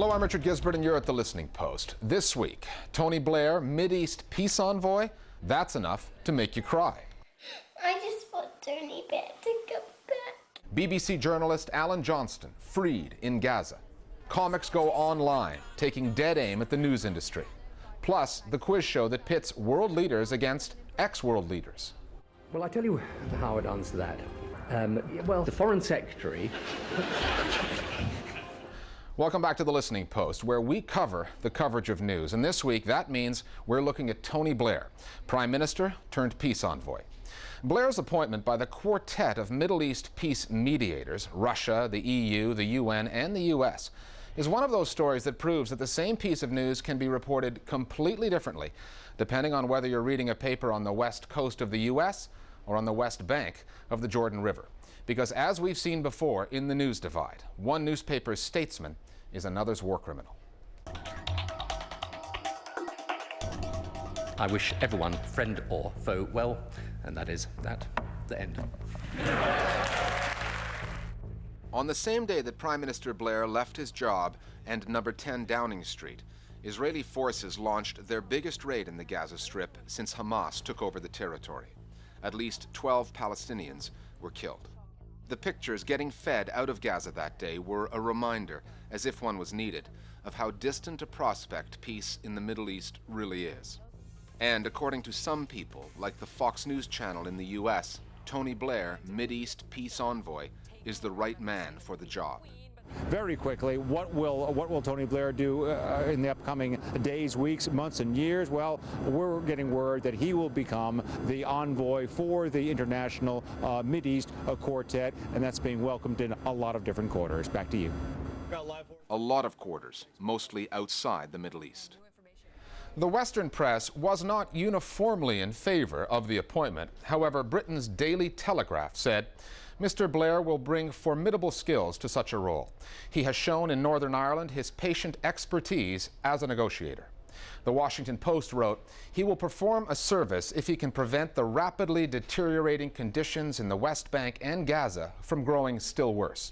Hello, I'm Richard Gizbert, and you're at The Listening Post. This week, Tony Blair, Mideast peace envoy, that's enough to make you cry. I just want Tony Blair to come back. BBC journalist Alan Johnston, freed in Gaza. Comics go online, taking dead aim at the news industry. Plus, the quiz show that pits world leaders against ex-world leaders. Well, I tell you how I'd answer that. Well, the Foreign Secretary... Welcome back to The Listening Post, where we cover the coverage of news. And this week, that means we're looking at Tony Blair, Prime Minister turned peace envoy. Blair's appointment by the quartet of Middle East peace mediators, Russia, the EU, the UN, and the US, is one of those stories that proves that the same piece of news can be reported completely differently, depending on whether you're reading a paper on the west coast of the US or on the west bank of the Jordan River. Because as we've seen before in the news divide, one newspaper's statesman is another's war criminal. I wish everyone, friend or foe, well, and that is that, the end. On the same day that Prime Minister Blair left his job and number 10 Downing Street, Israeli forces launched their biggest raid in the Gaza Strip since Hamas took over the territory. At least 12 Palestinians were killed. The pictures getting fed out of Gaza that day were a reminder, as if one was needed, of how distant a prospect peace in the Middle East really is. And according to some people, like the Fox News channel in the US, Tony Blair, Mideast peace envoy, is the right man for the job. Very quickly, what will Tony Blair do in the upcoming days, weeks, months, and years? Well, we're getting word that he will become the envoy for the international Mideast quartet, and that's being welcomed in a lot of different quarters. Back to you. A lot of quarters, mostly outside the Middle East. The Western press was not uniformly in favor of the appointment. However, Britain's Daily Telegraph said, Mr. Blair will bring formidable skills to such a role. He has shown in Northern Ireland his patient expertise as a negotiator. The Washington Post wrote, he will perform a service if he can prevent the rapidly deteriorating conditions in the West Bank and Gaza from growing still worse.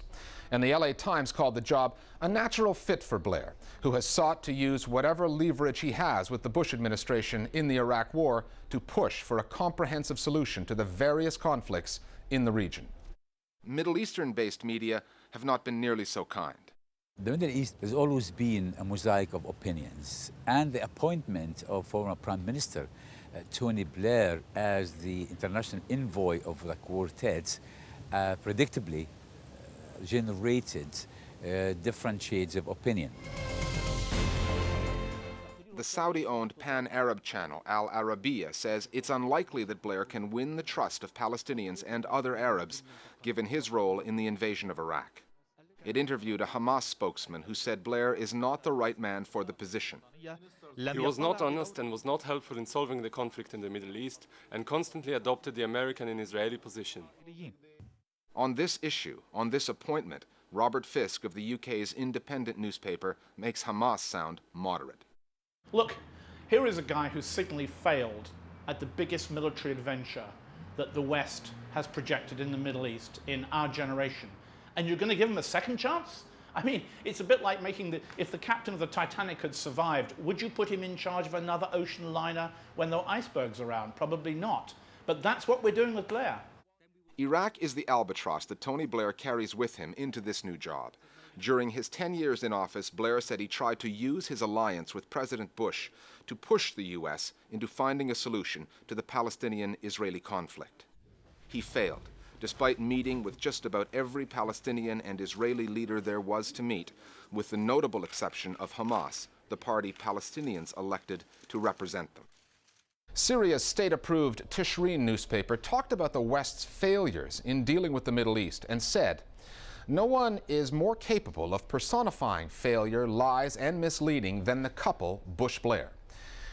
And the LA Times called the job a natural fit for Blair, who has sought to use whatever leverage he has with the Bush administration in the Iraq War to push for a comprehensive solution to the various conflicts in the region. Middle Eastern-based media have not been nearly so kind. The Middle East has always been a mosaic of opinions, and the appointment of former Prime Minister Tony Blair as the international envoy of the quartet predictably generated different shades of opinion. The Saudi-owned pan-Arab channel Al Arabiya says it's unlikely that Blair can win the trust of Palestinians and other Arabs, given his role in the invasion of Iraq. It interviewed a Hamas spokesman who said Blair is not the right man for the position. He was not honest and was not helpful in solving the conflict in the Middle East, and constantly adopted the American and Israeli position. On this issue, on this appointment, Robert Fisk of the UK's independent newspaper makes Hamas sound moderate. Look, here is a guy who signally failed at the biggest military adventure that the West has projected in the Middle East in our generation. And you're going to give him a second chance? I mean, it's a bit like if the captain of the Titanic had survived, would you put him in charge of another ocean liner when there are icebergs around? Probably not. But that's what we're doing with Blair. Iraq is the albatross that Tony Blair carries with him into this new job. During his 10 years in office, Blair said he tried to use his alliance with President Bush to push the U.S. into finding a solution to the Palestinian-Israeli conflict. He failed, despite meeting with just about every Palestinian and Israeli leader there was to meet, with the notable exception of Hamas, the party Palestinians elected to represent them. Syria's state-approved Tishreen newspaper talked about the West's failures in dealing with the Middle East and said, no one is more capable of personifying failure, lies, and misleading than the couple Bush-Blair.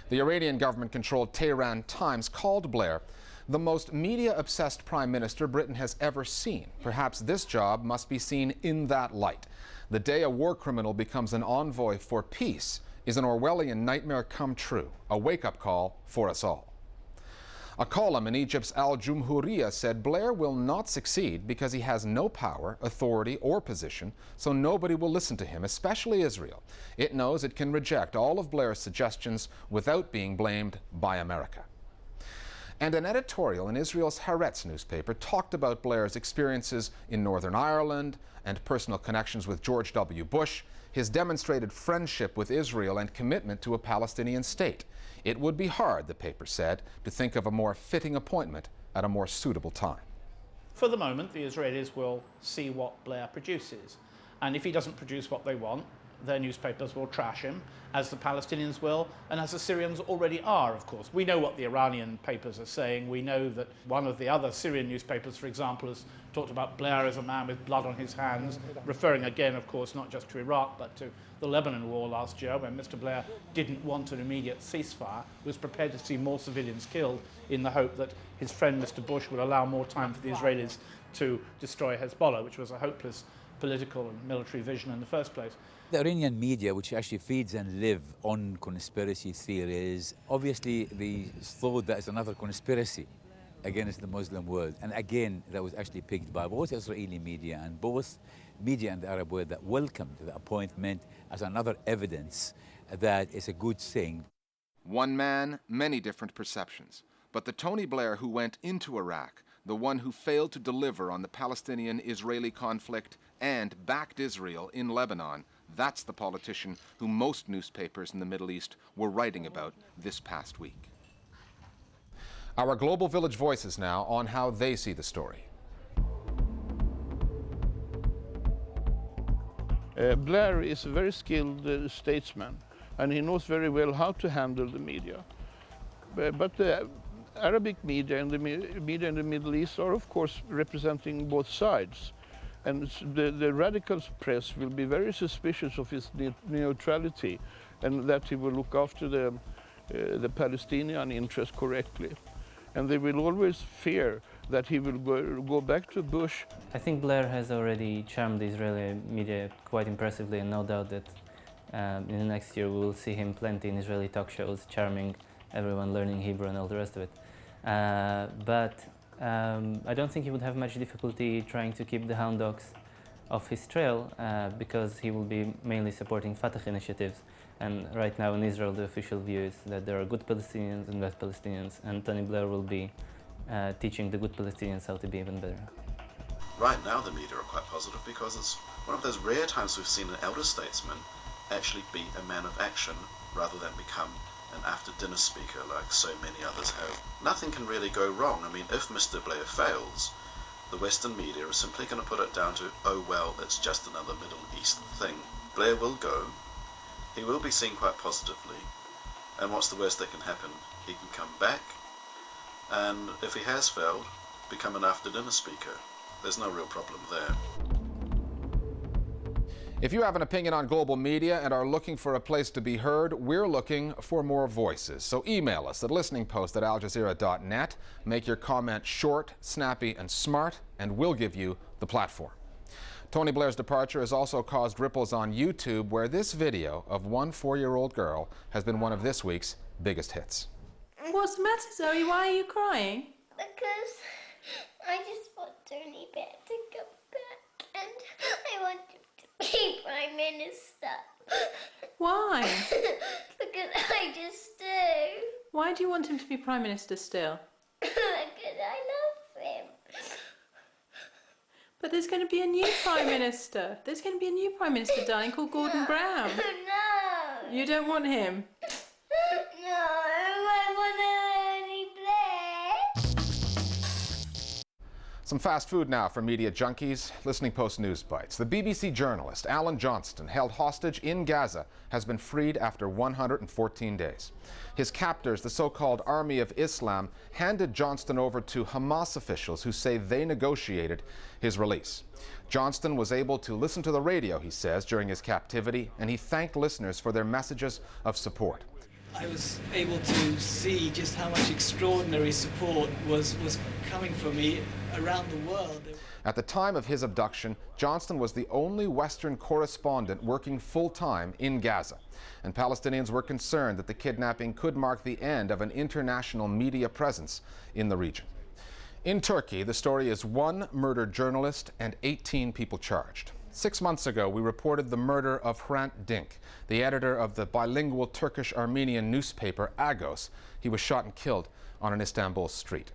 The Iranian government-controlled Tehran Times called Blair the most media-obsessed prime minister Britain has ever seen. Perhaps this job must be seen in that light. The day a war criminal becomes an envoy for peace is an Orwellian nightmare come true, a wake-up call for us all. A column in Egypt's Al-Jumhuriyah said Blair will not succeed because he has no power, authority, or position, so nobody will listen to him, especially Israel. It knows it can reject all of Blair's suggestions without being blamed by America. And an editorial in Israel's Haaretz newspaper talked about Blair's experiences in Northern Ireland and personal connections with George W. Bush, his demonstrated friendship with Israel and commitment to a Palestinian state. It would be hard, the paper said, to think of a more fitting appointment at a more suitable time. For the moment, the Israelis will see what Blair produces. And if he doesn't produce what they want, their newspapers will trash him, as the Palestinians will, and as the Syrians already are, of course. We know what the Iranian papers are saying. We know that one of the other Syrian newspapers, for example, has talked about Blair as a man with blood on his hands, referring again, of course, not just to Iraq, but to the Lebanon war last year, when Mr. Blair didn't want an immediate ceasefire, was prepared to see more civilians killed in the hope that his friend Mr. Bush would allow more time for the Israelis to destroy Hezbollah, which was a hopeless political and military vision in the first place. The Iranian media, which actually feeds and live on conspiracy theories, obviously they thought that is another conspiracy against the Muslim world. And again, that was actually picked by both Israeli media and both media in the Arab world that welcomed the appointment as another evidence that it's a good thing. One man, many different perceptions. But the Tony Blair who went into Iraq, the one who failed to deliver on the Palestinian-Israeli conflict and backed Israel in Lebanon, that's the politician who most newspapers in the Middle East were writing about this past week. Our Global Village voices now on how they see the story. Blair is a very skilled statesman, and he knows very well how to handle the media. But the Arabic media and the media in the Middle East are, of course, representing both sides. And the radical press will be very suspicious of his neutrality and that he will look after the Palestinian interest correctly. And they will always fear that he will go back to Bush. I think Blair has already charmed the Israeli media quite impressively, and no doubt that in the next year we will see him plenty in Israeli talk shows, charming everyone, learning Hebrew and all the rest of it. But I don't think he would have much difficulty trying to keep the hound dogs off his trail because he will be mainly supporting Fatah initiatives. And right now in Israel, the official view is that there are good Palestinians and bad Palestinians, and Tony Blair will be teaching the good Palestinians how to be even better. Right now the media are quite positive because it's one of those rare times we've seen an elder statesman actually be a man of action rather than become an after-dinner speaker like so many others have. Nothing can really go wrong. I mean, if Mr. Blair fails, the Western media is simply going to put it down to, oh well, it's just another Middle East thing. Blair will go. He will be seen quite positively. And what's the worst that can happen? He can come back, and if he has failed, become an after-dinner speaker. There's no real problem there. If you have an opinion on global media and are looking for a place to be heard, we're looking for more voices. So email us at listeningpost@aljazeera.net. Make your comment short, snappy, and smart, and we'll give you the platform. Tony Blair's departure has also caused ripples on YouTube, where this video of one 4-year-old girl has been one of this week's biggest hits. What's the matter, Zoe? Why are you crying? Because I just want Tony Blair to come back, and I want him to be Prime Minister. Why? Because I just do. Why do you want him to be Prime Minister still? Because I love him. But there's going to be a new Prime Minister. There's going to be a new Prime Minister, darling, called Gordon Brown. No. You don't want him? No, I want Tony Blair. Some fast food now for media junkies. Listening Post News Bites. The BBC journalist Alan Johnston, held hostage in Gaza, has been freed after 114 days. His captors, the so-called Army of Islam, handed Johnston over to Hamas officials who say they negotiated his release. Johnston was able to listen to the radio, he says, during his captivity, and he thanked listeners for their messages of support. I was able to see just how much extraordinary support was coming from me around the world. At the time of his abduction, Johnston was the only Western correspondent working full-time in Gaza, and Palestinians were concerned that the kidnapping could mark the end of an international media presence in the region. In Turkey, the story is 1 murdered journalist and 18 people charged. 6 months ago, we reported the murder of Hrant Dink, the editor of the bilingual Turkish-Armenian newspaper Agos. He was shot and killed on an Istanbul street.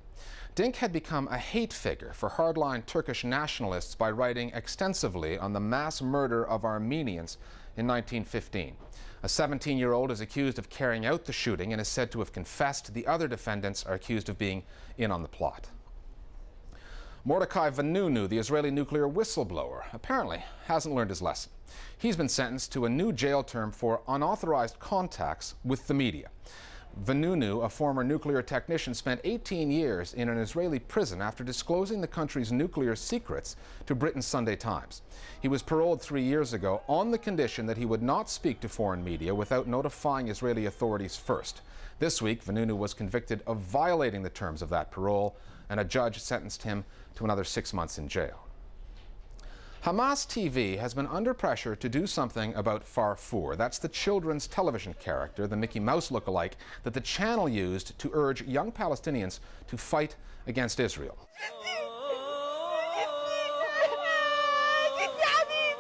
Dink had become a hate figure for hardline Turkish nationalists by writing extensively on the mass murder of Armenians in 1915. A 17-year-old is accused of carrying out the shooting and is said to have confessed. The other defendants are accused of being in on the plot. Mordechai Vanunu, the Israeli nuclear whistleblower, apparently hasn't learned his lesson. He's been sentenced to a new jail term for unauthorized contacts with the media. Vanunu, a former nuclear technician, spent 18 years in an Israeli prison after disclosing the country's nuclear secrets to Britain's Sunday Times. He was paroled 3 years ago on the condition that he would not speak to foreign media without notifying Israeli authorities first. This week, Vanunu was convicted of violating the terms of that parole, and a judge sentenced him to another 6 months in jail. Hamas TV has been under pressure to do something about Farfour. That's the children's television character, the Mickey Mouse lookalike, that the channel used to urge young Palestinians to fight against Israel.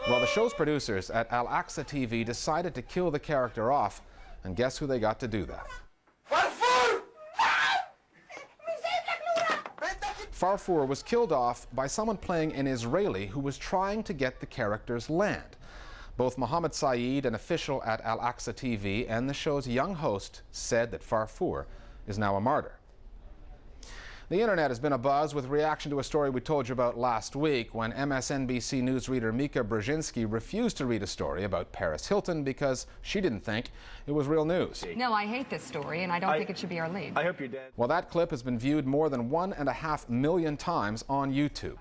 Well, the show's producers at Al-Aqsa TV decided to kill the character off, and guess who they got to do that? Farfour was killed off by someone playing an Israeli who was trying to get the character's land. Both Mohammed Saeed, an official at Al-Aqsa TV, and the show's young host said that Farfour is now a martyr. The internet has been abuzz with reaction to a story we told you about last week when MSNBC newsreader Mika Brzezinski refused to read a story about Paris Hilton because she didn't think it was real news. No, I hate this story, and I don't think it should be our lead. I hope you're dead. Well, that clip has been viewed more than 1.5 million times on YouTube.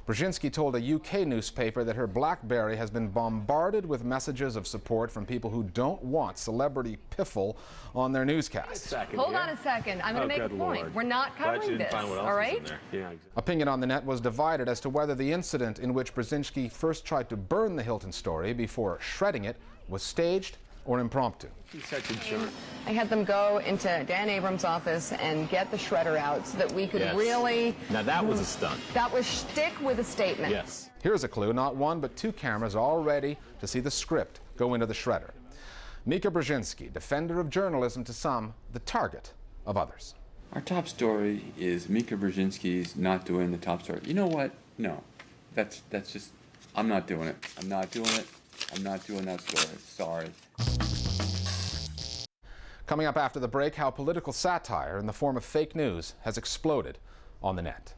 Brzezinski told a UK newspaper that her BlackBerry has been bombarded with messages of support from people who don't want celebrity piffle on their newscasts. Hold on a second. I'm going to make a point. Lord. We're not covering this, all right? Yeah, exactly. Opinion on the net was divided as to whether the incident in which Brzezinski first tried to burn the Hilton story before shredding it was staged or impromptu. He's such a jerk. I had them go into Dan Abrams' office and get the shredder out so that we could really... Now that was a stunt. That was shtick with a statement. Yes. Here's a clue. Not one, but 2 cameras all ready to see the script go into the shredder. Mika Brzezinski, defender of journalism to some, the target of others. Our top story is Mika Brzezinski's not doing the top story. You know what? No. That's just... I'm not doing it. I'm not doing it. I'm not doing that story. Sorry. Coming up after the break, how political satire in the form of fake news has exploded on the net.